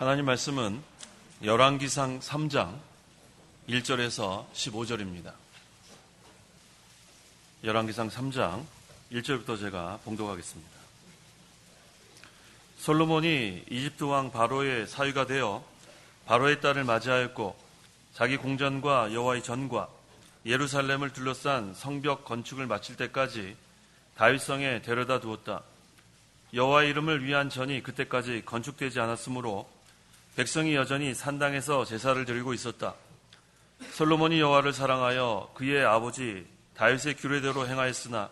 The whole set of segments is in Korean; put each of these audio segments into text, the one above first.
하나님 말씀은 열왕기상 3장 1절에서 15절입니다. 열왕기상 3장 1절부터 제가 봉독하겠습니다. 솔로몬이 이집트 왕 바로의 사위가 되어 바로의 딸을 맞이하였고 자기 궁전과 여호와의 전과 예루살렘을 둘러싼 성벽 건축을 마칠 때까지 다윗성에 데려다 두었다. 여호와의 이름을 위한 전이 그때까지 건축되지 않았으므로 백성이 여전히 산당에서 제사를 드리고 있었다. 솔로몬이 여호와를 사랑하여 그의 아버지 다윗의 규례대로 행하였으나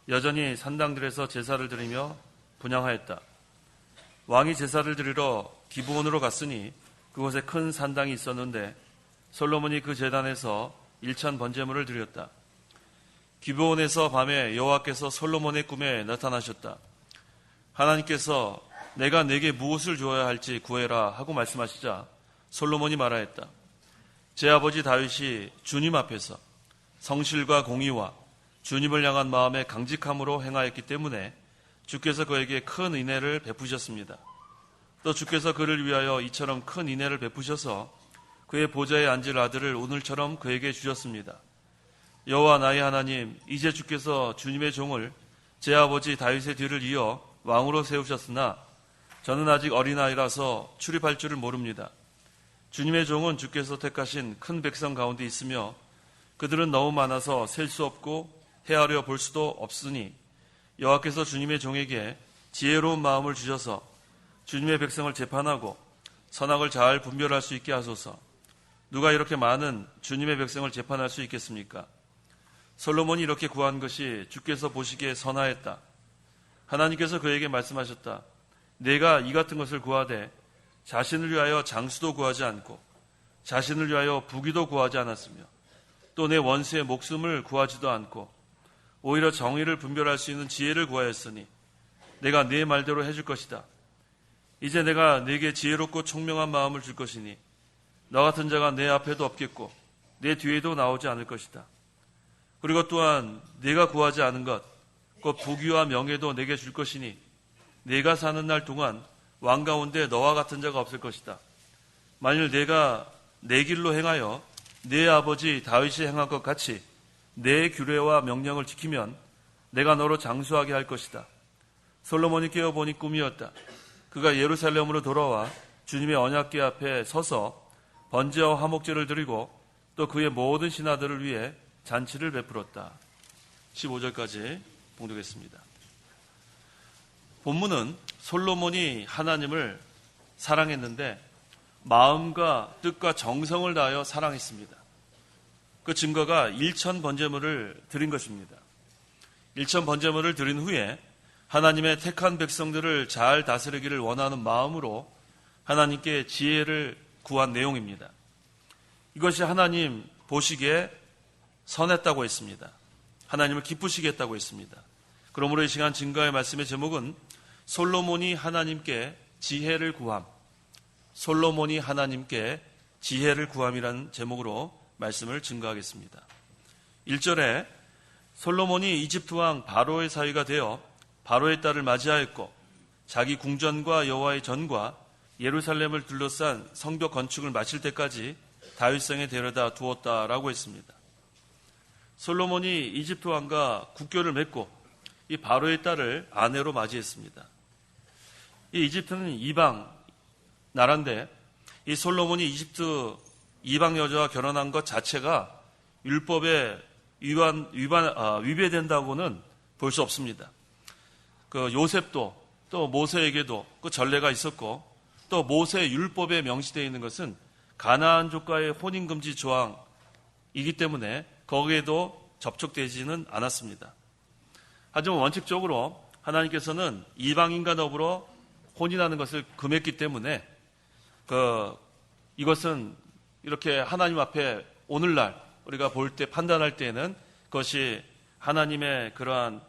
여전히 산당들에서 제사를 드리며 분향하였다. 왕이 제사를 드리러 기브온으로 갔으니 그곳에 큰 산당이 있었는데 솔로몬이 그 제단에서 일천 번제물을 드렸다. 기브온에서 밤에 여호와께서 솔로몬의 꿈에 나타나셨다. 하나님께서 내가 네게 무엇을 주어야 할지 구해라 하고 말씀하시자 솔로몬이 말하였다. 제 아버지 다윗이 주님 앞에서 성실과 공의와 주님을 향한 마음의 강직함으로 행하였기 때문에 주께서 그에게 큰 은혜를 베푸셨습니다. 또 주께서 그를 위하여 이처럼 큰 은혜를 베푸셔서 그의 보좌에 앉을 아들을 오늘처럼 그에게 주셨습니다. 여호와 나의 하나님, 이제 주께서 주님의 종을 제 아버지 다윗의 뒤를 이어 왕으로 세우셨으나 저는 아직 어린아이라서 출입할 줄을 모릅니다. 주님의 종은 주께서 택하신 큰 백성 가운데 있으며 그들은 너무 많아서 셀 수 없고 헤아려 볼 수도 없으니 여호와께서 주님의 종에게 지혜로운 마음을 주셔서 주님의 백성을 재판하고 선악을 잘 분별할 수 있게 하소서. 누가 이렇게 많은 주님의 백성을 재판할 수 있겠습니까? 솔로몬이 이렇게 구한 것이 주께서 보시기에 선하였다. 하나님께서 그에게 말씀하셨다. 내가 이 같은 것을 구하되 자신을 위하여 장수도 구하지 않고 자신을 위하여 부귀도 구하지 않았으며 또 내 원수의 목숨을 구하지도 않고 오히려 정의를 분별할 수 있는 지혜를 구하였으니 내가 네 말대로 해줄 것이다. 이제 내가 네게 지혜롭고 총명한 마음을 줄 것이니 너 같은 자가 내 앞에도 없겠고 내 뒤에도 나오지 않을 것이다. 그리고 또한 네가 구하지 않은 것 곧 부귀와 명예도 내게 줄 것이니 네가 사는 날 동안 왕 가운데 너와 같은 자가 없을 것이다. 만일 네가 내 길로 행하여 네 아버지 다윗이 행한 것 같이 내 규례와 명령을 지키면 내가 너로 장수하게 할 것이다. 솔로몬이 깨어보니 꿈이었다. 그가 예루살렘으로 돌아와 주님의 언약궤 앞에 서서 번제와 화목제를 드리고 또 그의 모든 신하들을 위해 잔치를 베풀었다. 15절까지 봉독했습니다. 본문은 솔로몬이 하나님을 사랑했는데 마음과 뜻과 정성을 다하여 사랑했습니다. 그 증거가 1천 번제물을 드린 것입니다. 1천 번제물을 드린 후에 하나님의 택한 백성들을 잘 다스리기를 원하는 마음으로 하나님께 지혜를 구한 내용입니다. 이것이 하나님 보시기에 선했다고 했습니다. 하나님을 기쁘시게 했다고 했습니다. 그러므로 이 시간 증거의 말씀의 제목은 솔로몬이 하나님께 지혜를 구함, 솔로몬이 하나님께 지혜를 구함이라는 제목으로 말씀을 증거하겠습니다. 1절에 솔로몬이 이집트 왕 바로의 사위가 되어 바로의 딸을 맞이하였고 자기 궁전과 여호와의 전과 예루살렘을 둘러싼 성벽 건축을 마칠 때까지 다윗성에 데려다 두었다라고 했습니다. 솔로몬이 이집트 왕과 국교를 맺고 이 바로의 딸을 아내로 맞이했습니다. 이 이집트는 이방 나라인데 이 솔로몬이 이집트 이방 여자와 결혼한 것 자체가 율법에 위배된다고는 볼 수 없습니다. 그 요셉도 또 모세에게도 그 전례가 있었고 또 모세 율법에 명시되어 있는 것은 가나안족과의 혼인금지 조항이기 때문에 거기에도 접촉되지는 않았습니다. 하지만 원칙적으로 하나님께서는 이방인과 더불어 혼인하는 것을 금했기 때문에 이것은 이렇게 하나님 앞에 오늘날 우리가 볼 때 판단할 때에는 그것이 하나님의 그러한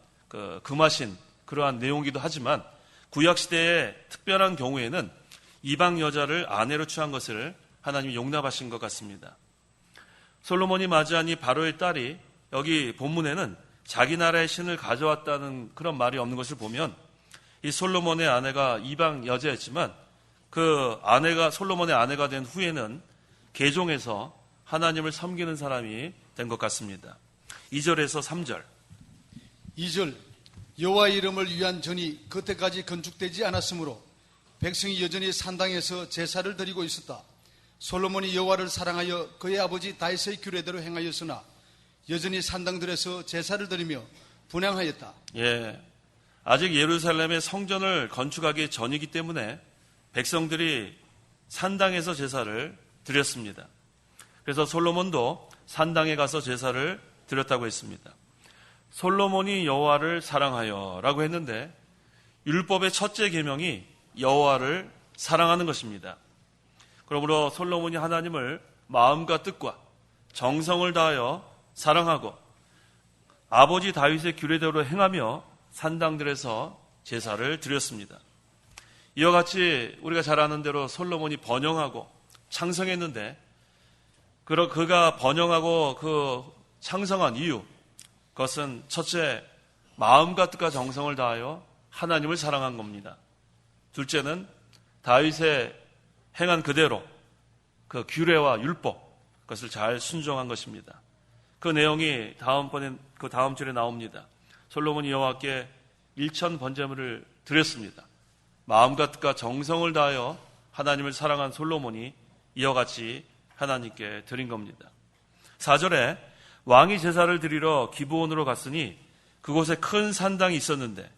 금하신 그러한 내용이기도 하지만 구약시대의 특별한 경우에는 이방 여자를 아내로 취한 것을 하나님이 용납하신 것 같습니다. 솔로몬이 맞이한 이 바로의 딸이 여기 본문에는 자기 나라의 신을 가져왔다는 그런 말이 없는 것을 보면 이 솔로몬의 아내가 이방 여자였지만 솔로몬의 아내가 된 후에는 개종해서 하나님을 섬기는 사람이 된 것 같습니다. 2절에서 3절. 2절 여호와의 이름을 위한 전이 그때까지 건축되지 않았으므로 백성이 여전히 산당에서 제사를 드리고 있었다. 솔로몬이 여호와를 사랑하여 그의 아버지 다윗의 규례대로 행하였으나 여전히 산당들에서 제사를 드리며 분향하였다. 예, 아직 예루살렘의 성전을 건축하기 전이기 때문에 백성들이 산당에서 제사를 드렸습니다. 그래서 솔로몬도 산당에 가서 제사를 드렸다고 했습니다. 솔로몬이 여호와를 사랑하여 라고 했는데 율법의 첫째 계명이 여호와를 사랑하는 것입니다. 그러므로 솔로몬이 하나님을 마음과 뜻과 정성을 다하여 사랑하고 아버지 다윗의 규례대로 행하며 산당들에서 제사를 드렸습니다. 이와 같이 우리가 잘 아는 대로 솔로몬이 번영하고 창성했는데 그가 번영하고 그 창성한 이유, 그것은 첫째, 마음과 뜻과 정성을 다하여 하나님을 사랑한 겁니다. 둘째는 다윗의 행한 그대로 그 규례와 율법, 그것을 잘 순종한 것입니다. 그 내용이 다음 절에 나옵니다. 솔로몬이 여호와께 일천 번제물을 드렸습니다. 마음과 뜻과 정성을 다하여 하나님을 사랑한 솔로몬이 이와 같이 하나님께 드린 겁니다. 4절에 왕이 제사를 드리러 기브온으로 갔으니 그곳에 큰 산당이 있었는데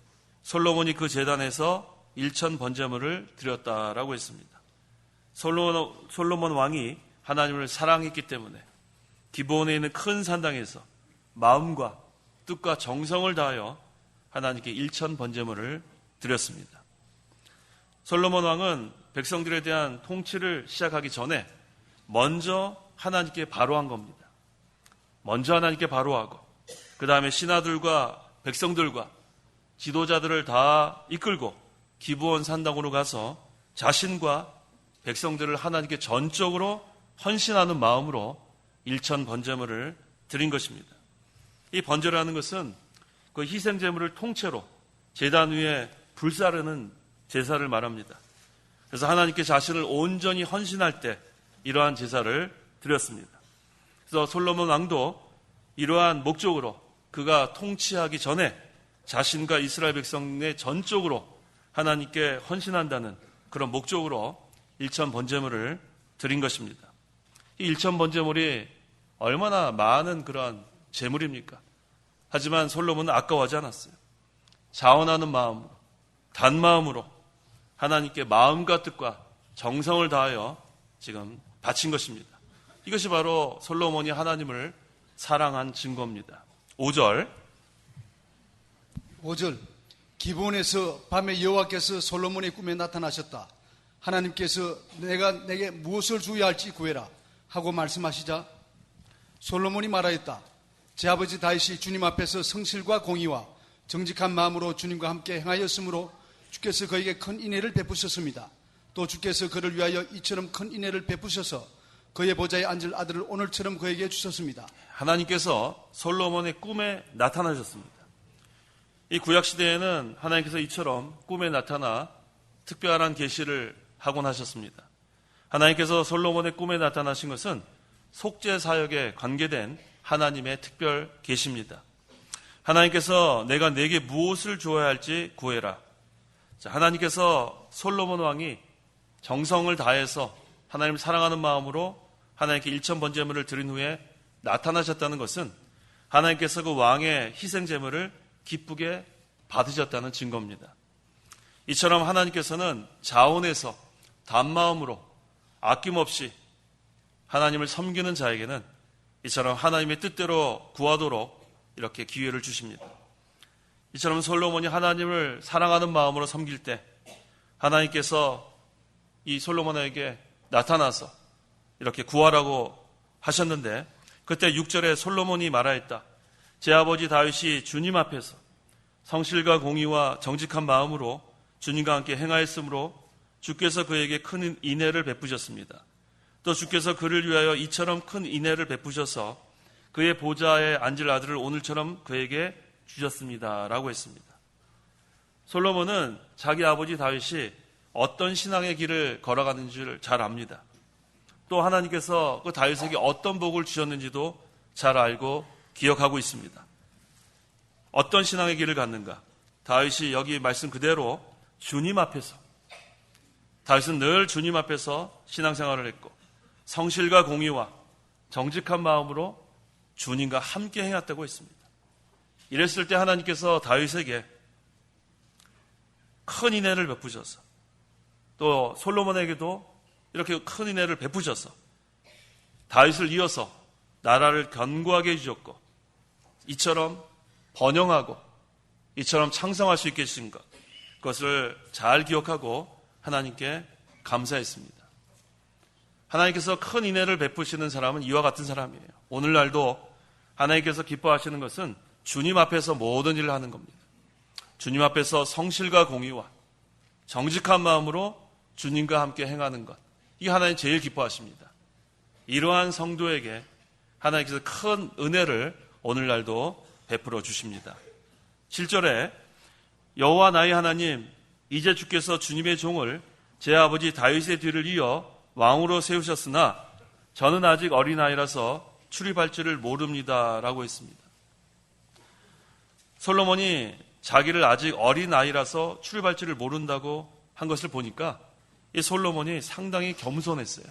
솔로몬이 그 제단에서 일천 번제물을 드렸다라고 했습니다. 솔로몬 왕이 하나님을 사랑했기 때문에 기브온에 있는 큰 산당에서 마음과 뜻과 정성을 다하여 하나님께 일천 번제물을 드렸습니다. 솔로몬 왕은 백성들에 대한 통치를 시작하기 전에 먼저 하나님께 바로한 겁니다. 먼저 하나님께 바로하고 그 다음에 신하들과 백성들과 지도자들을 다 이끌고 기브온 산당으로 가서 자신과 백성들을 하나님께 전적으로 헌신하는 마음으로 일천 번제물을 드린 것입니다. 이 번제라는 것은 그 희생제물을 통째로 제단 위에 불사르는 제사를 말합니다. 그래서 하나님께 자신을 온전히 헌신할 때 이러한 제사를 드렸습니다. 그래서 솔로몬 왕도 이러한 목적으로 그가 통치하기 전에 자신과 이스라엘 백성의 전적으로 하나님께 헌신한다는 그런 목적으로 일천 번제물을 드린 것입니다. 이 일천 번제물이 얼마나 많은 그러한 제물입니까? 하지만 솔로몬은 아까워하지 않았어요. 자원하는 마음으로, 단마음으로 하나님께 마음과 뜻과 정성을 다하여 지금 바친 것입니다. 이것이 바로 솔로몬이 하나님을 사랑한 증거입니다. 5절 기브온에서 밤에 여호와께서 솔로몬의 꿈에 나타나셨다. 하나님께서 내가 내게 무엇을 주어야 할지 구해라 하고 말씀하시자 솔로몬이 말하였다. 제 아버지 다윗이 주님 앞에서 성실과 공의와 정직한 마음으로 주님과 함께 행하였으므로 주께서 그에게 큰 인애를 베푸셨습니다. 또 주께서 그를 위하여 이처럼 큰 인애를 베푸셔서 그의 보좌에 앉을 아들을 오늘처럼 그에게 주셨습니다. 하나님께서 솔로몬의 꿈에 나타나셨습니다. 이 구약시대에는 하나님께서 이처럼 꿈에 나타나 특별한 계시를 하곤 하셨습니다. 하나님께서 솔로몬의 꿈에 나타나신 것은 속죄사역에 관계된 하나님의 특별 계시입니다. 하나님께서 내가 내게 무엇을 주어야 할지 구해라. 하나님께서 솔로몬 왕이 정성을 다해서 하나님을 사랑하는 마음으로 하나님께 일천 번제물을 드린 후에 나타나셨다는 것은 하나님께서 그 왕의 희생제물을 기쁘게 받으셨다는 증거입니다. 이처럼 하나님께서는 자원해서 단마음으로 아낌없이 하나님을 섬기는 자에게는 이처럼 하나님의 뜻대로 구하도록 이렇게 기회를 주십니다. 이처럼 솔로몬이 하나님을 사랑하는 마음으로 섬길 때 하나님께서 이 솔로몬에게 나타나서 이렇게 구하라고 하셨는데 그때 6절에 솔로몬이 말하였다. 제 아버지 다윗이 주님 앞에서 성실과 공의와 정직한 마음으로 주님과 함께 행하였으므로 주께서 그에게 큰 인애를 베푸셨습니다. 또 주께서 그를 위하여 이처럼 큰 인애를 베푸셔서 그의 보좌에 앉을 아들을 오늘처럼 그에게 주셨습니다. 라고 했습니다. 솔로몬은 자기 아버지 다윗이 어떤 신앙의 길을 걸어가는지를 잘 압니다. 또 하나님께서 그 다윗에게 어떤 복을 주셨는지도 잘 알고 기억하고 있습니다. 어떤 신앙의 길을 갔는가? 다윗이 여기 말씀 그대로 주님 앞에서, 다윗은 늘 주님 앞에서 신앙생활을 했고 성실과 공의와 정직한 마음으로 주님과 함께 행했다고 했습니다. 이랬을 때 하나님께서 다윗에게 큰 은혜를 베푸셔서 또 솔로몬에게도 이렇게 큰 은혜를 베푸셔서 다윗을 이어서 나라를 견고하게 해주셨고 이처럼 번영하고 이처럼 창성할 수 있게 해주신 것, 그것을 잘 기억하고 하나님께 감사했습니다. 하나님께서 큰 은혜를 베푸시는 사람은 이와 같은 사람이에요. 오늘날도 하나님께서 기뻐하시는 것은 주님 앞에서 모든 일을 하는 겁니다. 주님 앞에서 성실과 공의와 정직한 마음으로 주님과 함께 행하는 것, 이게 하나님 제일 기뻐하십니다. 이러한 성도에게 하나님께서 큰 은혜를 오늘날도 베풀어 주십니다. 7절에 여호와 나의 하나님, 이제 주께서 주님의 종을 제 아버지 다윗의 뒤를 이어 왕으로 세우셨으나 저는 아직 어린아이라서 출입할 줄을 모릅니다 라고 했습니다. 솔로몬이 자기를 아직 어린아이라서 출입할 줄을 모른다고 한 것을 보니까 이 솔로몬이 상당히 겸손했어요.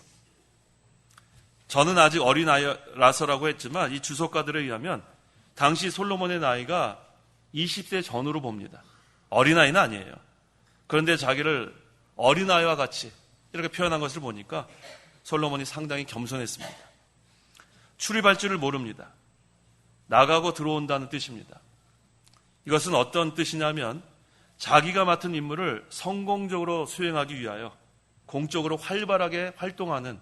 저는 아직 어린아이라서라고 했지만 이 주석가들에 의하면 당시 솔로몬의 나이가 20세 전후로 봅니다. 어린아이는 아니에요. 그런데 자기를 어린아이와 같이 이렇게 표현한 것을 보니까 솔로몬이 상당히 겸손했습니다. 출입할 줄을 모릅니다. 나가고 들어온다는 뜻입니다. 이것은 어떤 뜻이냐면 자기가 맡은 임무를 성공적으로 수행하기 위하여 공적으로 활발하게 활동하는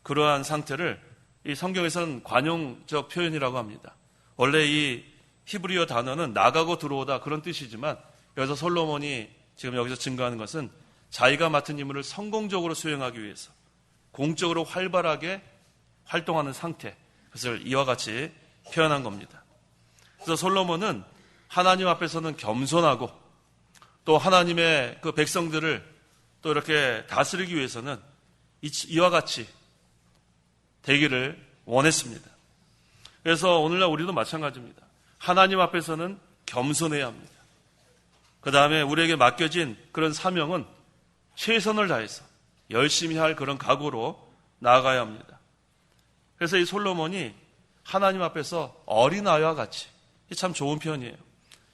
그러한 상태를 이 성경에서는 관용적 표현이라고 합니다. 원래 이 히브리어 단어는 나가고 들어오다 그런 뜻이지만 여기서 솔로몬이 지금 여기서 증거하는 것은 자기가 맡은 임무를 성공적으로 수행하기 위해서 공적으로 활발하게 활동하는 상태, 그것을 이와 같이 표현한 겁니다. 그래서 솔로몬은 하나님 앞에서는 겸손하고 또 하나님의 그 백성들을 또 이렇게 다스리기 위해서는 이와 같이 되기를 원했습니다. 그래서 오늘날 우리도 마찬가지입니다. 하나님 앞에서는 겸손해야 합니다. 그 다음에 우리에게 맡겨진 그런 사명은 최선을 다해서 열심히 할 그런 각오로 나아가야 합니다. 그래서 이 솔로몬이 하나님 앞에서 어린아이와 같이, 참 좋은 표현이에요.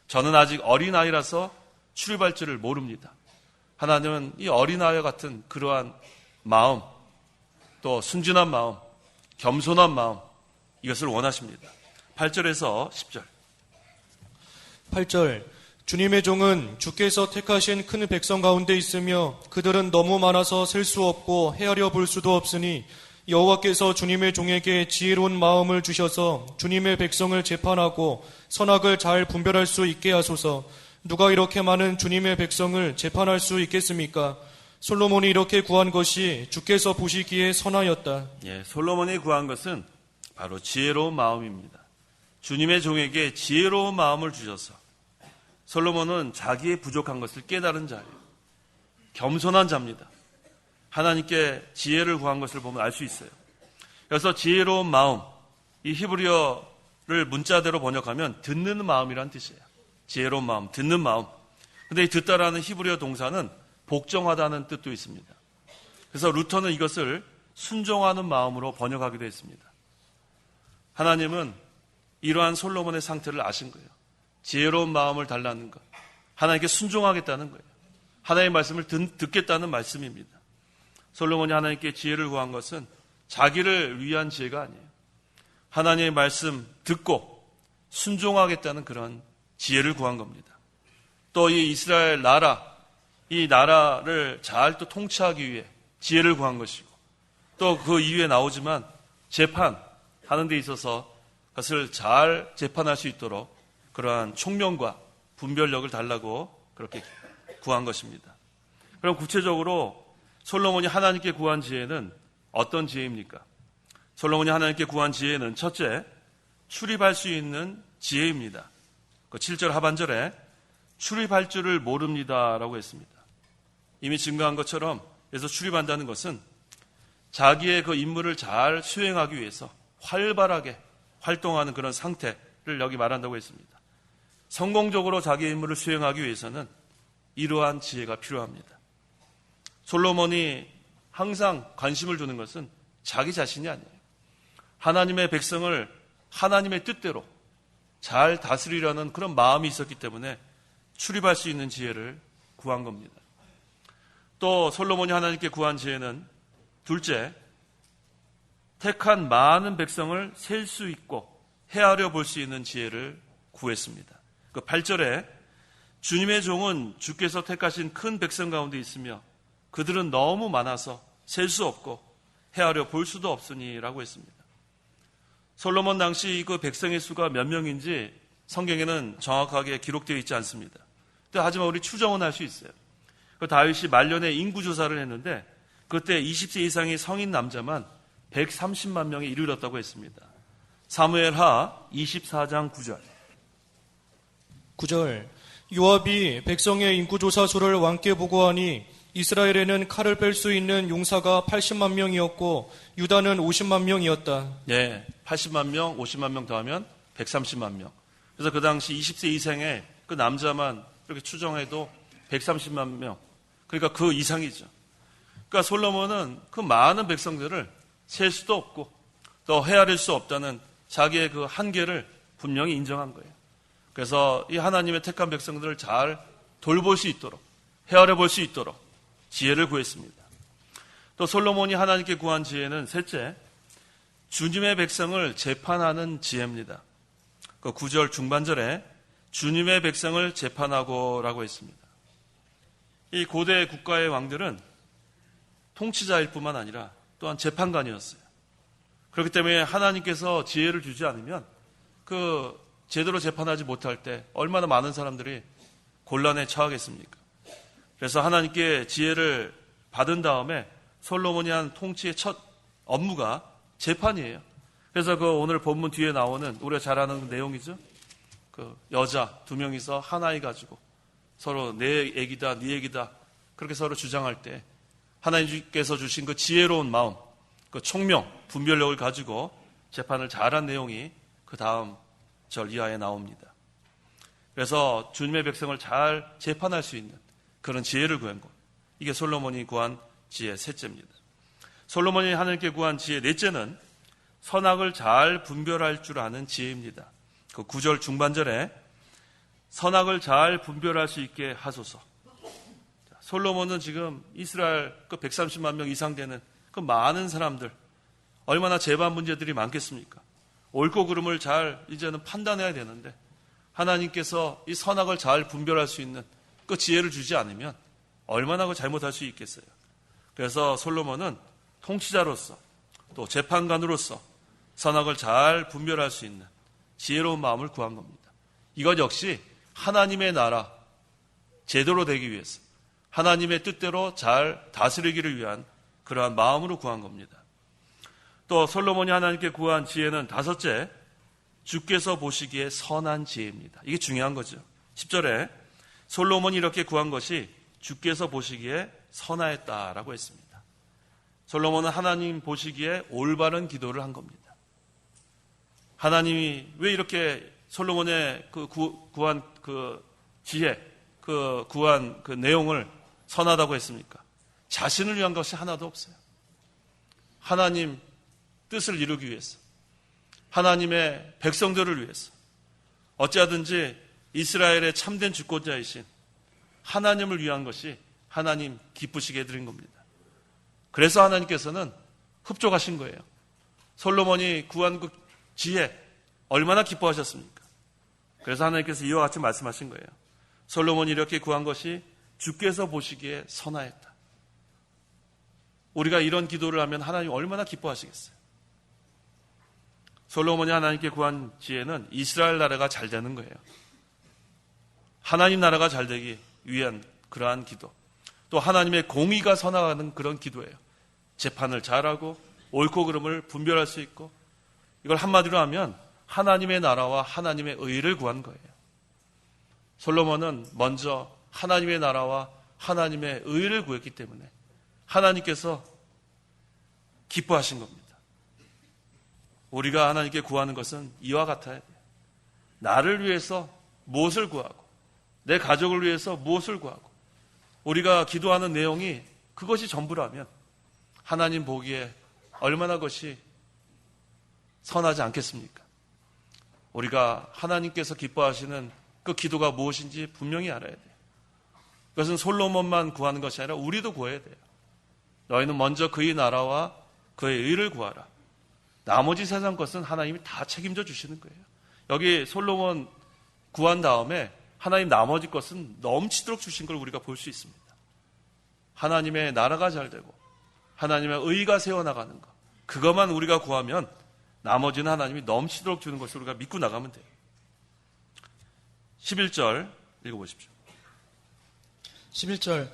저는 아직 어린아이라서 출입할 줄을 모릅니다. 하나님은 이 어린아이와 같은 그러한 마음, 또 순진한 마음, 겸손한 마음, 이것을 원하십니다. 8절에서 10절. 8절. 주님의 종은 주께서 택하신 큰 백성 가운데 있으며 그들은 너무 많아서 셀 수 없고 헤아려 볼 수도 없으니 여호와께서 주님의 종에게 지혜로운 마음을 주셔서 주님의 백성을 재판하고 선악을 잘 분별할 수 있게 하소서. 누가 이렇게 많은 주님의 백성을 재판할 수 있겠습니까? 솔로몬이 이렇게 구한 것이 주께서 보시기에 선하였다. 솔로몬이 구한 것은 바로 지혜로운 마음입니다. 주님의 종에게 지혜로운 마음을 주셔서 솔로몬은 자기의 부족한 것을 깨달은 자예요. 겸손한 자입니다. 하나님께 지혜를 구한 것을 보면 알 수 있어요. 그래서 지혜로운 마음, 이 히브리어를 문자대로 번역하면 듣는 마음이란 뜻이에요. 지혜로운 마음, 듣는 마음. 근데 이 듣다라는 히브리어 동사는 복종하다는 뜻도 있습니다. 그래서 루터는 이것을 순종하는 마음으로 번역하기도 했습니다. 하나님은 이러한 솔로몬의 상태를 아신 거예요. 지혜로운 마음을 달라는 것, 하나님께 순종하겠다는 거예요. 하나님의 말씀을 듣겠다는 말씀입니다. 솔로몬이 하나님께 지혜를 구한 것은 자기를 위한 지혜가 아니에요. 하나님의 말씀 듣고 순종하겠다는 그런 지혜를 구한 겁니다. 또 이 이스라엘 나라, 이 나라를 잘 또 통치하기 위해 지혜를 구한 것이고, 또 그 이후에 나오지만 재판하는 데 있어서 그것을 잘 재판할 수 있도록 그러한 총명과 분별력을 달라고 그렇게 구한 것입니다. 그럼 구체적으로 솔로몬이 하나님께 구한 지혜는 어떤 지혜입니까? 솔로몬이 하나님께 구한 지혜는 첫째, 출입할 수 있는 지혜입니다. 그 7절 하반절에 출입할 줄을 모릅니다라고 했습니다. 이미 증거한 것처럼 그래서 출입한다는 것은 자기의 그 임무를 잘 수행하기 위해서 활발하게 활동하는 그런 상태를 여기 말한다고 했습니다. 성공적으로 자기의 임무를 수행하기 위해서는 이러한 지혜가 필요합니다. 솔로몬이 항상 관심을 두는 것은 자기 자신이 아니에요. 하나님의 백성을 하나님의 뜻대로 잘 다스리려는 그런 마음이 있었기 때문에 출입할 수 있는 지혜를 구한 겁니다. 또 솔로몬이 하나님께 구한 지혜는 둘째, 택한 많은 백성을 셀 수 있고 헤아려 볼 수 있는 지혜를 구했습니다. 그 8절에 주님의 종은 주께서 택하신 큰 백성 가운데 있으며 그들은 너무 많아서 셀 수 없고 헤아려 볼 수도 없으니라고 했습니다. 솔로몬 당시 그 백성의 수가 몇 명인지 성경에는 정확하게 기록되어 있지 않습니다. 하지만 우리 추정은 할 수 있어요. 그 다윗이 말년에 인구조사를 했는데 그때 20세 이상의 성인 남자만 130만 명에 이르렀다고 했습니다. 사무엘하 24장 9절. 9절. 요압이 백성의 인구조사 수를 왕께 보고하니 이스라엘에는 칼을 뺄 수 있는 용사가 80만 명이었고 유다는 50만 명이었다. 네, 80만 명, 50만 명 더하면 130만 명. 그래서 그 당시 20세 이상의 그 남자만 이렇게 추정해도 130만 명. 그러니까 그 이상이죠. 그러니까 솔로몬은 그 많은 백성들을 셀 수도 없고 또 헤아릴 수 없다는 자기의 그 한계를 분명히 인정한 거예요. 그래서 이 하나님의 택한 백성들을 잘 돌볼 수 있도록 헤아려 볼 수 있도록 지혜를 구했습니다. 또 솔로몬이 하나님께 구한 지혜는 셋째, 주님의 백성을 재판하는 지혜입니다. 그 9절 중반절에 주님의 백성을 재판하고라고 했습니다. 이 고대 국가의 왕들은 통치자일 뿐만 아니라 또한 재판관이었어요. 그렇기 때문에 하나님께서 지혜를 주지 않으면 그 제대로 재판하지 못할 때 얼마나 많은 사람들이 곤란에 처하겠습니까? 그래서 하나님께 지혜를 받은 다음에 솔로몬이 한 통치의 첫 업무가 재판이에요. 그래서 그 오늘 본문 뒤에 나오는 우리가 잘 아는 내용이죠. 그 여자 두 명이서 한 아이 가지고 서로 내 애기다, 네 애기다 그렇게 서로 주장할 때 하나님께서 주신 그 지혜로운 마음, 그 총명, 분별력을 가지고 재판을 잘한 내용이 그 다음 절 이하에 나옵니다. 그래서 주님의 백성을 잘 재판할 수 있는 그런 지혜를 구한 것. 이게 솔로몬이 구한 지혜 셋째입니다. 솔로몬이 하나님께 구한 지혜 넷째는 선악을 잘 분별할 줄 아는 지혜입니다. 그 9절 중반절에 선악을 잘 분별할 수 있게 하소서. 솔로몬은 지금 이스라엘 그 130만 명 이상 되는 그 많은 사람들 얼마나 재반 문제들이 많겠습니까? 옳고 그름을 잘 이제는 판단해야 되는데 하나님께서 이 선악을 잘 분별할 수 있는 그 지혜를 주지 않으면 얼마나 그 잘못할 수 있겠어요. 그래서 솔로몬은 통치자로서 또 재판관으로서 선악을 잘 분별할 수 있는 지혜로운 마음을 구한 겁니다. 이것 역시 하나님의 나라 제대로 되기 위해서 하나님의 뜻대로 잘 다스리기를 위한 그러한 마음으로 구한 겁니다. 또 솔로몬이 하나님께 구한 지혜는 다섯째, 주께서 보시기에 선한 지혜입니다. 이게 중요한 거죠. 10절에 솔로몬이 이렇게 구한 것이 주께서 보시기에 선하였다라고 했습니다. 솔로몬은 하나님 보시기에 올바른 기도를 한 겁니다. 하나님이 왜 이렇게 솔로몬의 그 구한 그 지혜, 그 구한 그 내용을 선하다고 했습니까? 자신을 위한 것이 하나도 없어요. 하나님 뜻을 이루기 위해서, 하나님의 백성들을 위해서, 어찌하든지 이스라엘의 참된 주권자이신 하나님을 위한 것이 하나님 기쁘시게 해드린 겁니다. 그래서 하나님께서는 흡족하신 거예요. 솔로몬이 구한 그 지혜 얼마나 기뻐하셨습니까? 그래서 하나님께서 이와 같이 말씀하신 거예요. 솔로몬이 이렇게 구한 것이 주께서 보시기에 선하였다. 우리가 이런 기도를 하면 하나님 얼마나 기뻐하시겠어요? 솔로몬이 하나님께 구한 지혜는 이스라엘 나라가 잘 되는 거예요. 하나님 나라가 잘 되기 위한 그러한 기도. 또 하나님의 공의가 선하는 그런 기도예요. 재판을 잘하고 옳고 그름을 분별할 수 있고, 이걸 한마디로 하면 하나님의 나라와 하나님의 의를 구한 거예요. 솔로몬은 먼저 하나님의 나라와 하나님의 의를 구했기 때문에 하나님께서 기뻐하신 겁니다. 우리가 하나님께 구하는 것은 이와 같아야 돼요. 나를 위해서 무엇을 구하고 내 가족을 위해서 무엇을 구하고 우리가 기도하는 내용이 그것이 전부라면 하나님 보기에 얼마나 것이 선하지 않겠습니까? 우리가 하나님께서 기뻐하시는 그 기도가 무엇인지 분명히 알아야 돼요. 그것은 솔로몬만 구하는 것이 아니라 우리도 구해야 돼요. 너희는 먼저 그의 나라와 그의 의를 구하라. 나머지 세상 것은 하나님이 다 책임져 주시는 거예요. 여기 솔로몬 구한 다음에 하나님 나머지 것은 넘치도록 주신 걸 우리가 볼 수 있습니다. 하나님의 나라가 잘 되고 하나님의 의가 세워나가는 것, 그것만 우리가 구하면 나머지는 하나님이 넘치도록 주는 것을 우리가 믿고 나가면 돼요. 11절 읽어보십시오. 11절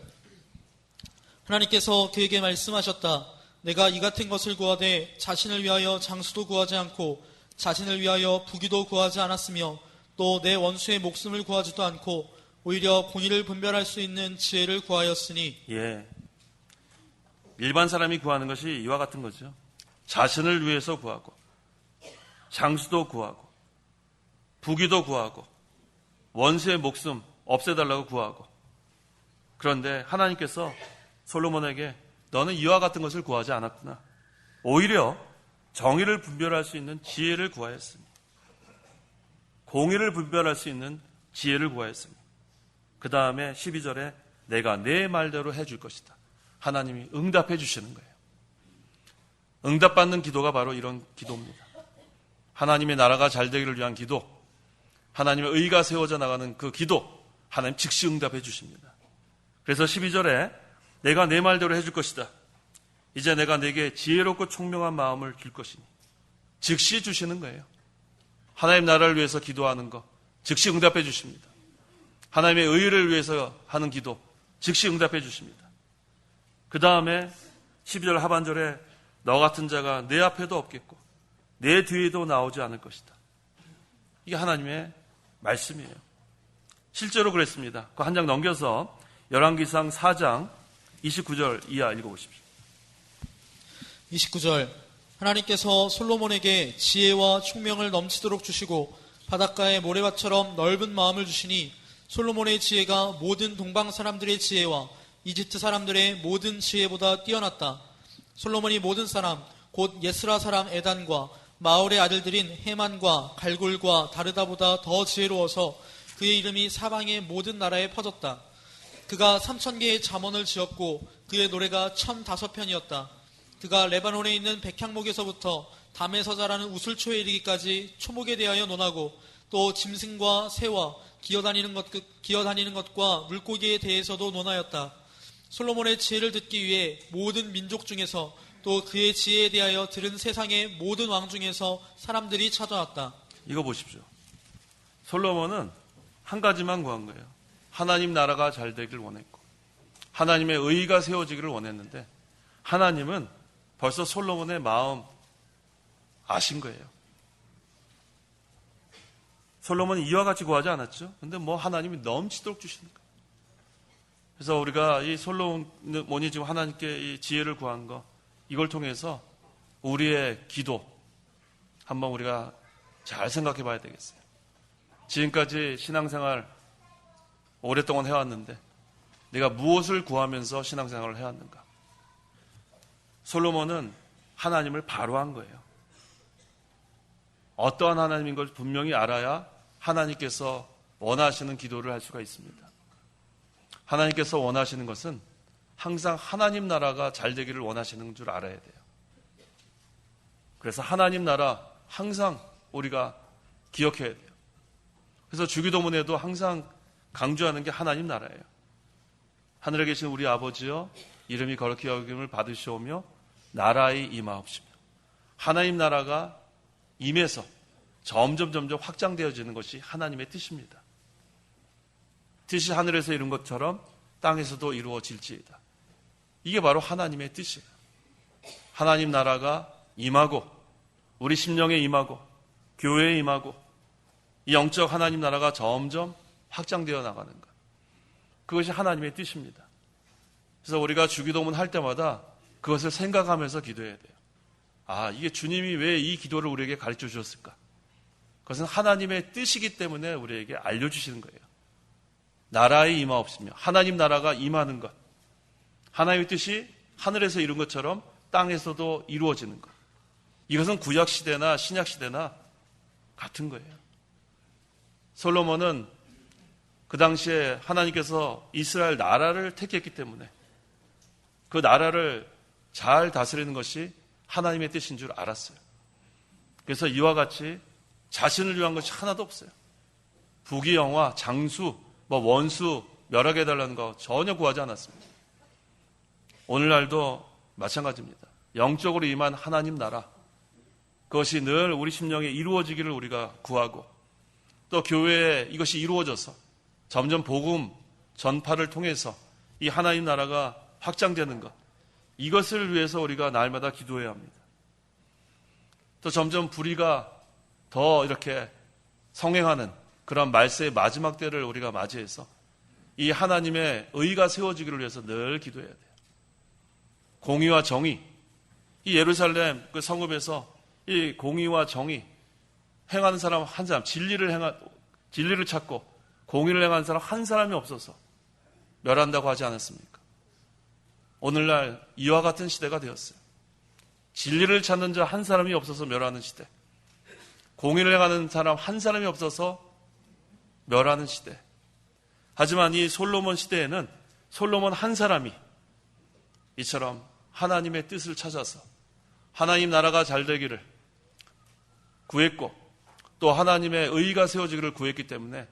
하나님께서 그에게 말씀하셨다. 내가 이 같은 것을 구하되 자신을 위하여 장수도 구하지 않고 자신을 위하여 부귀도 구하지 않았으며 또 내 원수의 목숨을 구하지도 않고 오히려 공의를 분별할 수 있는 지혜를 구하였으니. 예, 일반 사람이 구하는 것이 이와 같은 거죠. 자신을 위해서 구하고 장수도 구하고 부귀도 구하고 원수의 목숨 없애달라고 구하고, 그런데 하나님께서 솔로몬에게 너는 이와 같은 것을 구하지 않았구나. 오히려 정의를 분별할 수 있는 지혜를 구하였으니, 공의를 분별할 수 있는 지혜를 구하였으니, 그 다음에 12절에 내가 내 말대로 해줄 것이다. 하나님이 응답해 주시는 거예요. 응답받는 기도가 바로 이런 기도입니다. 하나님의 나라가 잘 되기를 위한 기도, 하나님의 의가 세워져 나가는 그 기도, 하나님 즉시 응답해 주십니다. 그래서 12절에 내가 내 말대로 해줄 것이다. 이제 내가 내게 지혜롭고 총명한 마음을 줄 것이니, 즉시 주시는 거예요. 하나님 나라를 위해서 기도하는 거 즉시 응답해 주십니다. 하나님의 의를 위해서 하는 기도 즉시 응답해 주십니다. 그 다음에 12절 하반절에 너 같은 자가 내 앞에도 없겠고 내 뒤에도 나오지 않을 것이다. 이게 하나님의 말씀이에요. 실제로 그랬습니다. 그 한 장 넘겨서 열왕기상 4장 29절 이하 읽어보십시오. 29절 하나님께서 솔로몬에게 지혜와 총명을 넘치도록 주시고 바닷가의 모래밭처럼 넓은 마음을 주시니 솔로몬의 지혜가 모든 동방 사람들의 지혜와 이집트 사람들의 모든 지혜보다 뛰어났다. 솔로몬이 모든 사람 곧 예스라 사람 에단과 마을의 아들들인 헤만과 갈골과 다르다보다 더 지혜로워서 그의 이름이 사방의 모든 나라에 퍼졌다. 그가 3,000개의 잠언을 지었고 그의 노래가 1,005편이었다. 그가 레바논에 있는 백향목에서부터 담에서 자라는 우슬초에 이르기까지 초목에 대하여 논하고 또 짐승과 새와 기어다니는 것과 물고기에 대해서도 논하였다. 솔로몬의 지혜를 듣기 위해 모든 민족 중에서 또 그의 지혜에 대하여 들은 세상의 모든 왕 중에서 사람들이 찾아왔다. 이거 보십시오. 솔로몬은 한 가지만 구한 거예요. 하나님 나라가 잘 되기를 원했고 하나님의 의가 세워지기를 원했는데 하나님은 벌써 솔로몬의 마음 아신 거예요. 솔로몬은 이와 같이 구하지 않았죠. 근데 하나님이 넘치도록 주시는 거예요. 그래서 우리가 이 솔로몬이 지금 하나님께 이 지혜를 구한 거, 이걸 통해서 우리의 기도 한번 우리가 잘 생각해 봐야 되겠어요. 지금까지 신앙생활 오랫동안 해왔는데 내가 무엇을 구하면서 신앙생활을 해왔는가? 솔로몬은 하나님을 바로 한 거예요. 어떠한 하나님인 걸 분명히 알아야 하나님께서 원하시는 기도를 할 수가 있습니다. 하나님께서 원하시는 것은 항상 하나님 나라가 잘 되기를 원하시는 줄 알아야 돼요. 그래서 하나님 나라 항상 우리가 기억해야 돼요. 그래서 주기도문에도 항상 강조하는 게 하나님 나라예요. 하늘에 계신 우리 아버지여 이름이 거룩히 여김을 받으시오며 나라의 임하옵시며, 하나님 나라가 임해서 점점 확장되어지는 것이 하나님의 뜻입니다. 뜻이 하늘에서 이룬 것처럼 땅에서도 이루어질지이다. 이게 바로 하나님의 뜻이에요. 하나님 나라가 임하고 우리 심령에 임하고 교회에 임하고 이 영적 하나님 나라가 점점 확장되어 나가는 것, 그것이 하나님의 뜻입니다. 그래서 우리가 주기도문 할 때마다 그것을 생각하면서 기도해야 돼요. 아, 이게 주님이 왜 이 기도를 우리에게 가르쳐 주셨을까? 그것은 하나님의 뜻이기 때문에 우리에게 알려주시는 거예요. 나라의 임하옵시며 하나님 나라가 임하는 것. 하나님의 뜻이 하늘에서 이룬 것처럼 땅에서도 이루어지는 것. 이것은 구약시대나 신약시대나 같은 거예요. 솔로몬은 그 당시에 하나님께서 이스라엘 나라를 택했기 때문에 그 나라를 잘 다스리는 것이 하나님의 뜻인 줄 알았어요. 그래서 이와 같이 자신을 위한 것이 하나도 없어요. 부귀영화, 장수, 원수 멸하게 해달라는 거 전혀 구하지 않았습니다. 오늘날도 마찬가지입니다. 영적으로 임한 하나님 나라, 그것이 늘 우리 심령에 이루어지기를 우리가 구하고, 또 교회에 이것이 이루어져서 점점 복음 전파를 통해서 이 하나님 나라가 확장되는 것, 이것을 위해서 우리가 날마다 기도해야 합니다. 또 점점 불의가 더 이렇게 성행하는 그런 말세의 마지막 때를 우리가 맞이해서 이 하나님의 의가 세워지기를 위해서 늘 기도해야 돼요. 공의와 정의, 이 예루살렘 그 성읍에서 이 공의와 정의 행하는 사람 한 사람, 진리를 찾고 공의를 행하는 사람 한 사람이 없어서 멸한다고 하지 않았습니까? 오늘날 이와 같은 시대가 되었어요. 진리를 찾는 자 한 사람이 없어서 멸하는 시대, 공의를 행하는 사람 한 사람이 없어서 멸하는 시대. 하지만 이 솔로몬 시대에는 솔로몬 한 사람이 이처럼 하나님의 뜻을 찾아서 하나님 나라가 잘 되기를 구했고, 또 하나님의 의가 세워지기를 구했기 때문에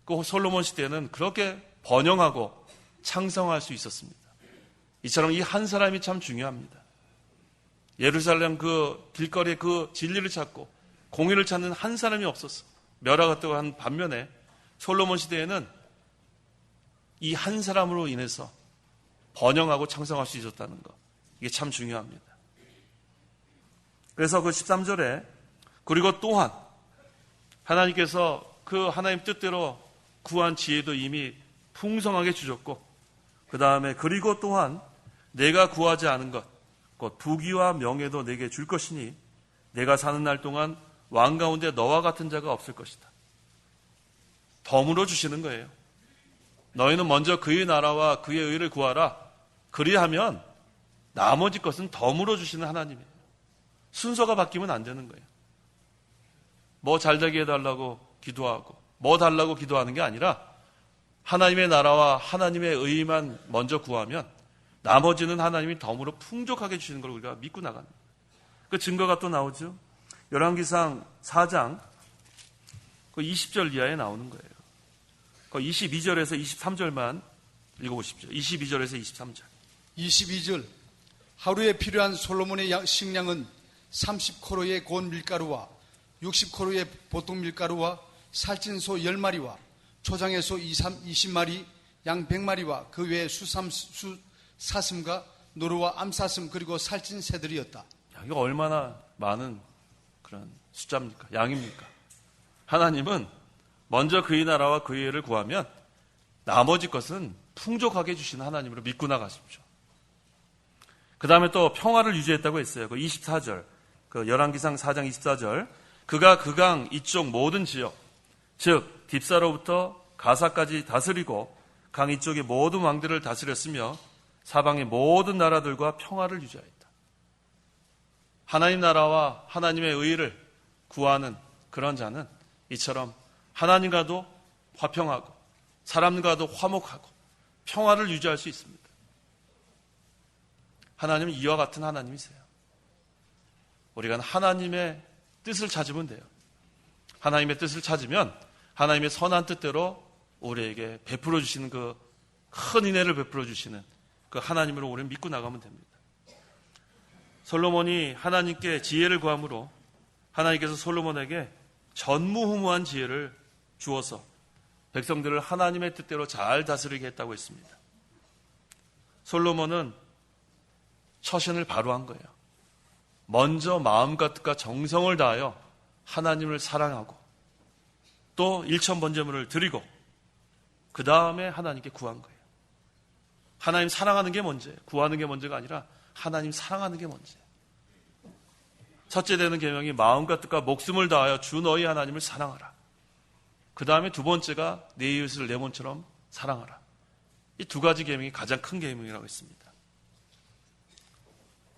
그 솔로몬 시대에는 그렇게 번영하고 창성할 수 있었습니다. 이처럼 이 한 사람이 참 중요합니다. 예루살렘 그 길거리에 그 진리를 찾고 공의를 찾는 한 사람이 없었어. 멸하갔다고 한 반면에 솔로몬 시대에는 이 한 사람으로 인해서 번영하고 창성할 수 있었다는 것, 이게 참 중요합니다. 그래서 그 13절에 그리고 또한 하나님께서 그 하나님 뜻대로 구한 지혜도 이미 풍성하게 주셨고, 그 다음에 그리고 또한 내가 구하지 않은 것, 곧 부귀와 명예도 내게 줄 것이니 내가 사는 날 동안 왕 가운데 너와 같은 자가 없을 것이다. 덤으로 주시는 거예요. 너희는 먼저 그의 나라와 그의 의를 구하라. 그리하면 나머지 것은 덤으로 주시는 하나님이에요. 순서가 바뀌면 안 되는 거예요. 뭐 잘되게 해달라고 기도하고 뭐 달라고 기도하는 게 아니라 하나님의 나라와 하나님의 의만 먼저 구하면 나머지는 하나님이 덤으로 풍족하게 주시는 걸 우리가 믿고 나가는 거예요. 그 증거가 또 나오죠. 열왕기상 4장 그 20절 이하에 나오는 거예요. 그 22절에서 23절만 읽어보십시오. 22절에서 23절. 22절. 하루에 필요한 솔로몬의 식량은 30코로의 고운 밀가루와 60코로의 보통 밀가루와 살찐 소 10마리와 초장의 소 20마리, 양 100마리와 그 외에 수사슴과 노루와 암사슴 그리고 살찐 새들이었다. 이거 얼마나 많은 그런 숫자입니까? 양입니까? 하나님은 먼저 그의 나라와 그의 의를 구하면 나머지 것은 풍족하게 주시는 하나님으로 믿고 나가십시오. 그 다음에 또 평화를 유지했다고 했어요. 그 24절, 그 열왕기상 4장 24절. 그가 그 강 이쪽 모든 지역, 즉 딥사로부터 가사까지 다스리고 강 이쪽의 모든 왕들을 다스렸으며 사방의 모든 나라들과 평화를 유지하였다. 하나님 나라와 하나님의 의를 구하는 그런 자는 이처럼 하나님과도 화평하고 사람과도 화목하고 평화를 유지할 수 있습니다. 하나님은 이와 같은 하나님이세요. 우리가 하나님의 뜻을 찾으면 돼요. 하나님의 뜻을 찾으면 하나님의 선한 뜻대로 우리에게 베풀어 주시는 그 큰 은혜를 베풀어 주시는 그 하나님으로 우리는 믿고 나가면 됩니다. 솔로몬이 하나님께 지혜를 구함으로 하나님께서 솔로몬에게 전무후무한 지혜를 주어서 백성들을 하나님의 뜻대로 잘 다스리게 했다고 했습니다. 솔로몬은 처신을 바로 한 거예요. 먼저 마음과 뜻과 정성을 다하여 하나님을 사랑하고 또 일천번제물을 드리고 그 다음에 하나님께 구한 거예요. 하나님 사랑하는 게 먼저예요. 구하는 게 먼저가 아니라 하나님 사랑하는 게 먼저예요. 첫째 되는 계명이 마음과 뜻과 목숨을 다하여 주 너희 하나님을 사랑하라. 그 다음에 두 번째가 내 이웃을 내 몸처럼 사랑하라. 이 두 가지 계명이 가장 큰 계명이라고 했습니다.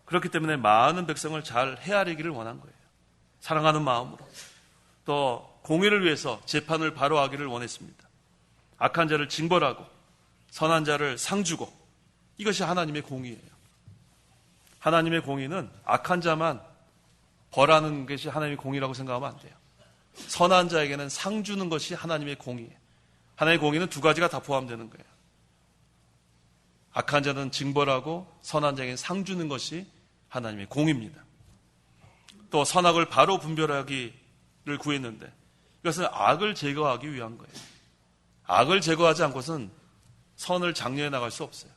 그렇기 때문에 많은 백성을 잘 헤아리기를 원한 거예요. 사랑하는 마음으로. 또 공의를 위해서 재판을 바로 하기를 원했습니다. 악한 자를 징벌하고 선한 자를 상주고, 이것이 하나님의 공의예요. 하나님의 공의는 악한 자만 벌하는 것이 하나님의 공의라고 생각하면 안 돼요. 선한 자에게는 상 주는 것이 하나님의 공의예요. 하나님의 공의는 두 가지가 다 포함되는 거예요. 악한 자는 징벌하고 선한 자에게는 상 주는 것이 하나님의 공의입니다. 또 선악을 바로 분별하기를 구했는데 이것은 악을 제거하기 위한 거예요. 악을 제거하지 않고서는 선을 장려해 나갈 수 없어요.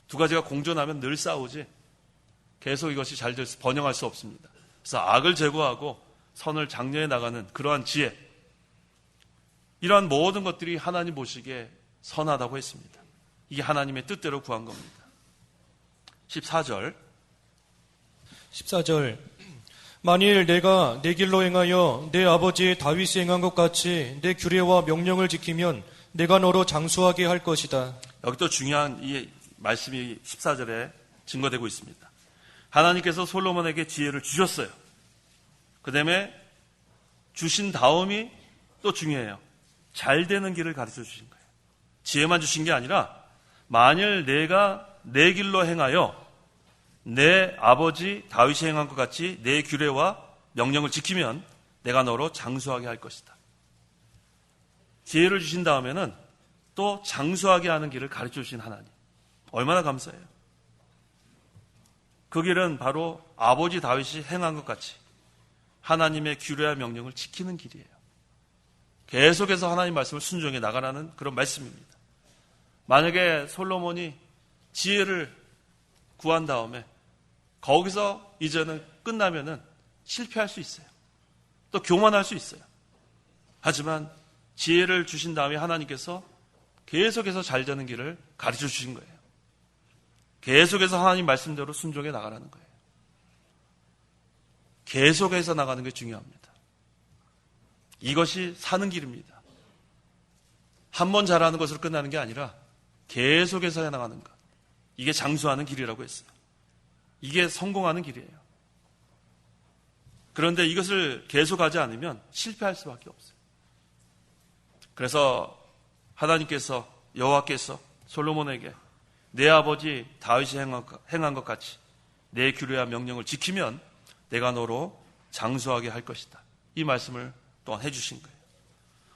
두 가지가 공존하면 늘 싸우지 계속 이것이 잘 번영할 수 없습니다. 그래서 악을 제거하고 선을 장려해 나가는 그러한 지혜, 이러한 모든 것들이 하나님 보시기에 선하다고 했습니다. 이게 하나님의 뜻대로 구한 겁니다. 14절 만일 내가 내 길로 행하여 내 아버지 다윗이 행한 것 같이 내 규례와 명령을 지키면 내가 너로 장수하게 할 것이다. 여기 또 중요한 이 말씀이 14절에 증거되고 있습니다. 하나님께서 솔로몬에게 지혜를 주셨어요. 그 다음에 주신 다음이 또 중요해요. 잘 되는 길을 가르쳐 주신 거예요. 지혜만 주신 게 아니라 만일 내가 내 길로 행하여 내 아버지 다윗이 행한 것 같이 내 규례와 명령을 지키면 내가 너로 장수하게 할 것이다. 지혜를 주신 다음에는 또 장수하게 하는 길을 가르쳐 주신 하나님. 얼마나 감사해요. 그 길은 바로 아버지 다윗이 행한 것 같이 하나님의 규례와 명령을 지키는 길이에요. 계속해서 하나님 말씀을 순종해 나가라는 그런 말씀입니다. 만약에 솔로몬이 지혜를 구한 다음에 거기서 이제는 끝나면은 실패할 수 있어요. 또 교만할 수 있어요. 하지만 지혜를 주신 다음에 하나님께서 계속해서 잘 되는 길을 가르쳐 주신 거예요. 계속해서 하나님 말씀대로 순종해 나가라는 거예요. 계속해서 나가는 게 중요합니다. 이것이 사는 길입니다. 한 번 잘하는 것으로 끝나는 게 아니라 계속해서 해나가는 것. 이게 장수하는 길이라고 했어요. 이게 성공하는 길이에요. 그런데 이것을 계속하지 않으면 실패할 수밖에 없어요. 그래서 하나님께서, 여호와께서 솔로몬에게 내 아버지 다윗이 행한 것 같이 내 규례와 명령을 지키면 내가 너로 장수하게 할 것이다. 이 말씀을 또한 해주신 거예요.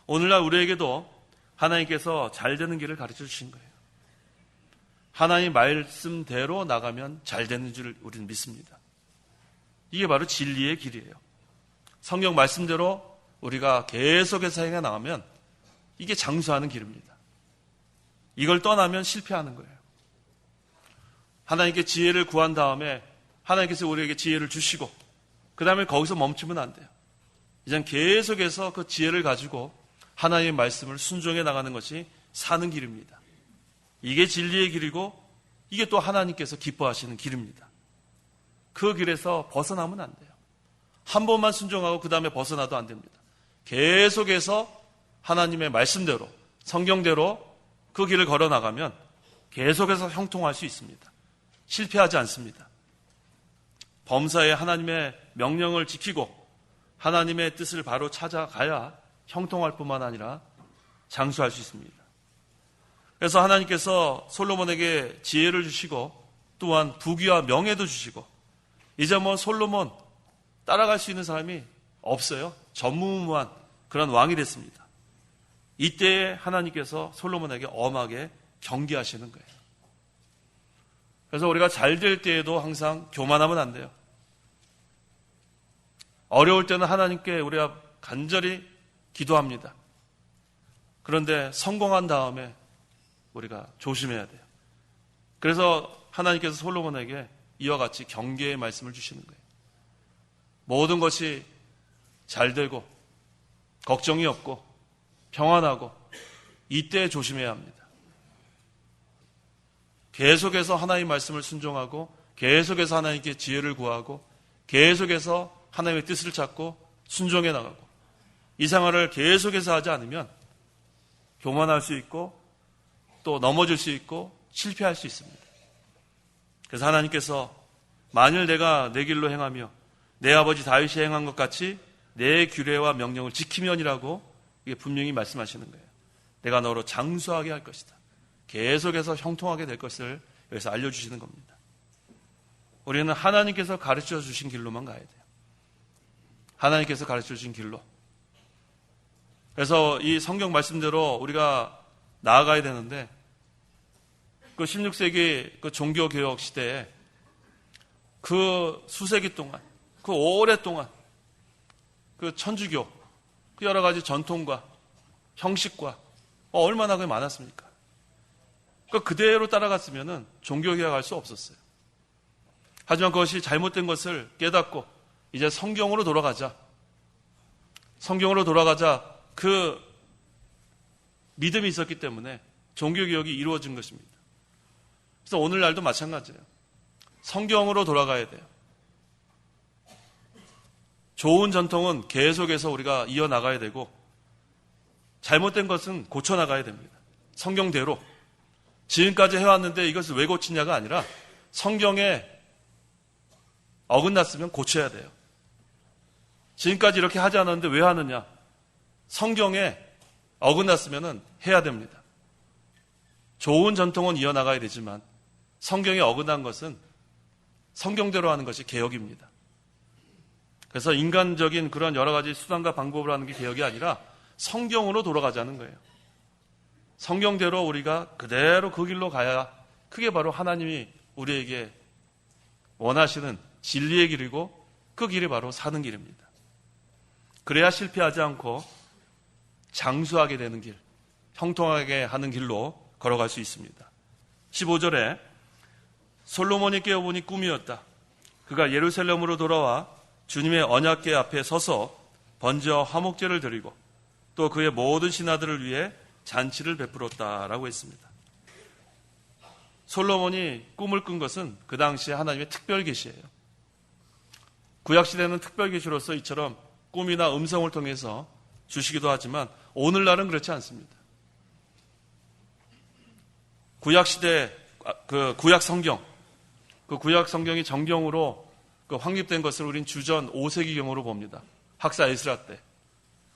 오늘날 우리에게도 하나님께서 잘 되는 길을 가르쳐 주신 거예요. 하나님 말씀대로 나가면 잘 되는 줄 우리는 믿습니다. 이게 바로 진리의 길이에요. 성경 말씀대로 우리가 계속해서 행해 나가면 이게 장수하는 길입니다. 이걸 떠나면 실패하는 거예요. 하나님께 지혜를 구한 다음에 하나님께서 우리에게 지혜를 주시고 그 다음에 거기서 멈추면 안 돼요. 이젠 계속해서 그 지혜를 가지고 하나님의 말씀을 순종해 나가는 것이 사는 길입니다. 이게 진리의 길이고 이게 또 하나님께서 기뻐하시는 길입니다. 그 길에서 벗어나면 안 돼요. 한 번만 순종하고 그 다음에 벗어나도 안 됩니다. 계속해서 하나님의 말씀대로, 성경대로 그 길을 걸어나가면 계속해서 형통할 수 있습니다. 실패하지 않습니다. 범사에 하나님의 명령을 지키고 하나님의 뜻을 바로 찾아가야 형통할 뿐만 아니라 장수할 수 있습니다. 그래서 하나님께서 솔로몬에게 지혜를 주시고 또한 부귀와 명예도 주시고 이제 뭐 솔로몬 따라갈 수 있는 사람이 없어요. 전무후무한 그런 왕이 됐습니다. 이때에 하나님께서 솔로몬에게 엄하게 경계하시는 거예요. 그래서 우리가 잘 될 때에도 항상 교만하면 안 돼요. 어려울 때는 하나님께 우리가 간절히 기도합니다. 그런데 성공한 다음에 우리가 조심해야 돼요. 그래서 하나님께서 솔로몬에게 이와 같이 경계의 말씀을 주시는 거예요. 모든 것이 잘 되고 걱정이 없고 평안하고 이때 조심해야 합니다. 계속해서 하나님의 말씀을 순종하고 계속해서 하나님께 지혜를 구하고 계속해서 하나님의 뜻을 찾고 순종해 나가고 이 생활을 계속해서 하지 않으면 교만할 수 있고 또 넘어질 수 있고 실패할 수 있습니다. 그래서 하나님께서 만일 내가 내 길로 행하며 내 아버지 다윗이 행한 것 같이 내 규례와 명령을 지키면이라고 이게 분명히 말씀하시는 거예요. 내가 너로 장수하게 할 것이다. 계속해서 형통하게 될 것을 여기서 알려주시는 겁니다. 우리는 하나님께서 가르쳐 주신 길로만 가야 돼요. 하나님께서 가르쳐 주신 길로. 그래서 이 성경 말씀대로 우리가 나아가야 되는데 그 16세기 그 종교개혁 시대에 그 수세기 동안 그 오랫동안 그 천주교 그 여러 가지 전통과 형식과 얼마나 그게 많았습니까? 그대로 따라갔으면 종교개혁할 수 없었어요. 하지만 그것이 잘못된 것을 깨닫고 이제 성경으로 돌아가자. 성경으로 돌아가자. 그 믿음이 있었기 때문에 종교개혁이 이루어진 것입니다. 그래서 오늘날도 마찬가지예요. 성경으로 돌아가야 돼요. 좋은 전통은 계속해서 우리가 이어나가야 되고 잘못된 것은 고쳐나가야 됩니다. 성경대로. 지금까지 해왔는데 이것을 왜 고치냐가 아니라 성경에 어긋났으면 고쳐야 돼요. 지금까지 이렇게 하지 않았는데 왜 하느냐? 성경에 어긋났으면 해야 됩니다. 좋은 전통은 이어나가야 되지만 성경에 어긋난 것은 성경대로 하는 것이 개혁입니다. 그래서 인간적인 그런 여러 가지 수단과 방법을 하는 게 개혁이 아니라 성경으로 돌아가자는 거예요. 성경대로 우리가 그대로 그 길로 가야 그게 바로 하나님이 우리에게 원하시는 진리의 길이고 그 길이 바로 사는 길입니다. 그래야 실패하지 않고 장수하게 되는 길, 형통하게 하는 길로 걸어갈 수 있습니다. 15절에 솔로몬이 깨어보니 꿈이었다. 그가 예루살렘으로 돌아와 주님의 언약궤 앞에 서서 번제와 화목제를 드리고 또 그의 모든 신하들을 위해 잔치를 베풀었다라고 했습니다. 솔로몬이 꿈을 꾼 것은 그 당시에 하나님의 특별 계시예요. 구약시대는 특별 계시로서 이처럼 꿈이나 음성을 통해서 주시기도 하지만 오늘날은 그렇지 않습니다. 구약시대 그 구약 성경이 정경으로 그 확립된 것을 우린 주전 5세기경으로 봅니다. 학사 에스라 때.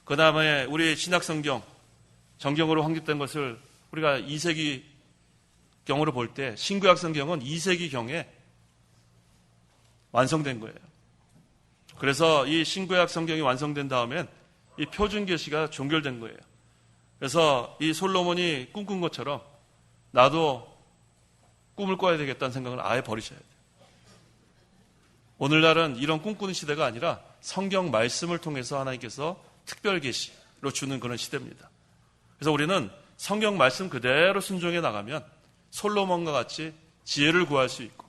그 다음에 우리 신약성경 정경으로 확립된 것을 우리가 2세기경으로 볼 때 신구약 성경은 2세기경에 완성된 거예요. 그래서 이 신구약 성경이 완성된 다음엔 이 표준계시가 종결된 거예요. 그래서 이 솔로몬이 꿈꾼 것처럼 나도 꿈을 꿔야 되겠다는 생각을 아예 버리셔야 돼요. 오늘날은 이런 꿈꾸는 시대가 아니라 성경 말씀을 통해서 하나님께서 특별 계시로 주는 그런 시대입니다. 그래서 우리는 성경 말씀 그대로 순종해 나가면 솔로몬과 같이 지혜를 구할 수 있고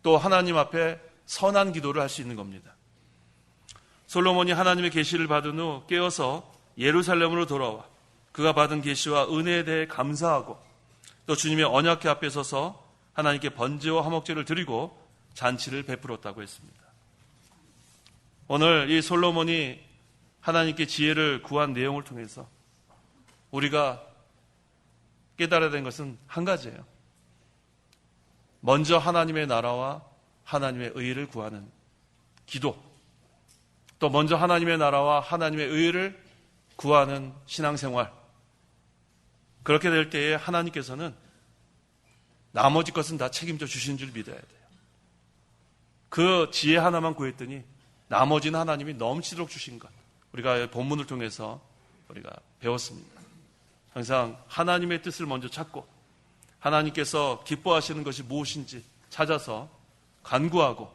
또 하나님 앞에 선한 기도를 할 수 있는 겁니다. 솔로몬이 하나님의 계시를 받은 후 깨어서 예루살렘으로 돌아와 그가 받은 계시와 은혜에 대해 감사하고 또 주님의 언약궤 앞에 서서 하나님께 번제와 화목제를 드리고 잔치를 베풀었다고 했습니다. 오늘 이 솔로몬이 하나님께 지혜를 구한 내용을 통해서 우리가 깨달아야 되는 것은 한 가지예요. 먼저 하나님의 나라와 하나님의 의를 구하는 기도, 또 먼저 하나님의 나라와 하나님의 의를 구하는 신앙생활. 그렇게 될 때에 하나님께서는 나머지 것은 다 책임져 주시는 줄 믿어야 돼요. 그 지혜 하나만 구했더니 나머지는 하나님이 넘치도록 주신 것. 우리가 본문을 통해서 우리가 배웠습니다. 항상 하나님의 뜻을 먼저 찾고 하나님께서 기뻐하시는 것이 무엇인지 찾아서 간구하고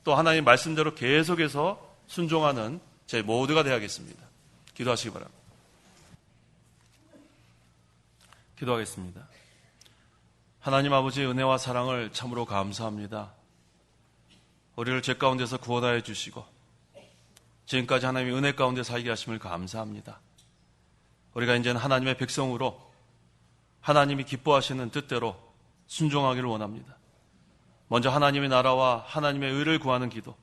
또 하나님의 말씀대로 계속해서 순종하는 저희 모두가 되어야겠습니다. 기도하시기 바랍니다. 기도하겠습니다. 하나님 아버지의 은혜와 사랑을 참으로 감사합니다. 우리를 죄 가운데서 구원하여 주시고 지금까지 하나님의 은혜 가운데 살게 하심을 감사합니다. 우리가 이제는 하나님의 백성으로 하나님이 기뻐하시는 뜻대로 순종하기를 원합니다. 먼저 하나님의 나라와 하나님의 의를 구하는 기도,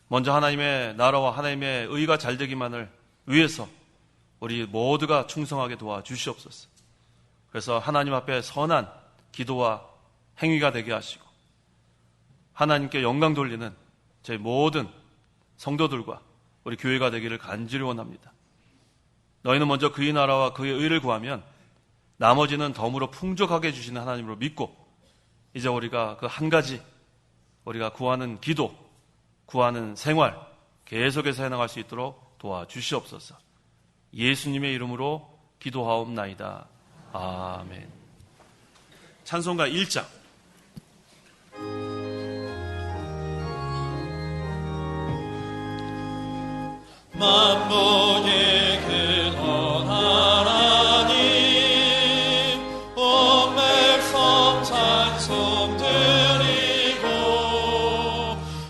먼저 하나님의 나라와 하나님의 의가 잘 되기만을 위해서 우리 모두가 충성하게 도와주시옵소서. 그래서 하나님 앞에 선한 기도와 행위가 되게 하시고 하나님께 영광 돌리는 저희 모든 성도들과 우리 교회가 되기를 간절히 원합니다. 너희는 먼저 그의 나라와 그의 의를 구하면 나머지는 덤으로 풍족하게 해주시는 하나님으로 믿고 이제 우리가 그 한 가지 우리가 구하는 기도, 구하는 생활 계속해서 해나갈 수 있도록 도와주시옵소서. 예수님의 이름으로 기도하옵나이다. 아멘. 찬송가 1장. 만복의 근원 하나님 온 백성 찬송 드리고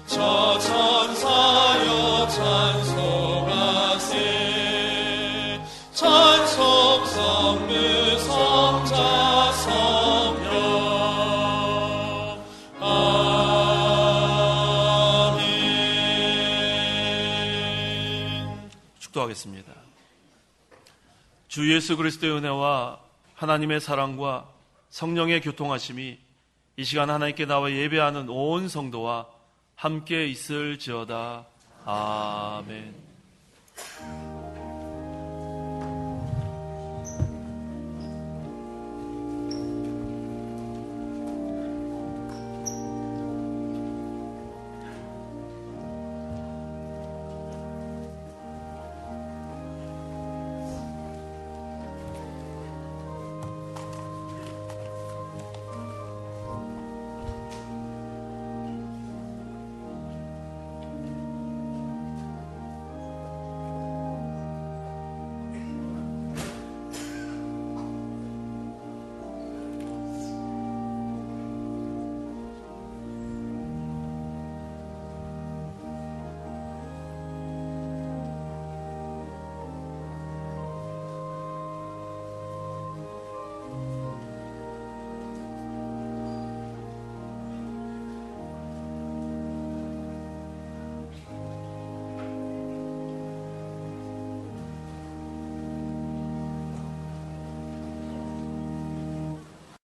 저 천사여 찬송하세 찬송 성부 성자 성령 축도하겠습니다. 주 예수 그리스도의 은혜와 하나님의 사랑과 성령의 교통하심이 이 시간 하나님께 나와 예배하는 온 성도와 함께 있을지어다. 아멘.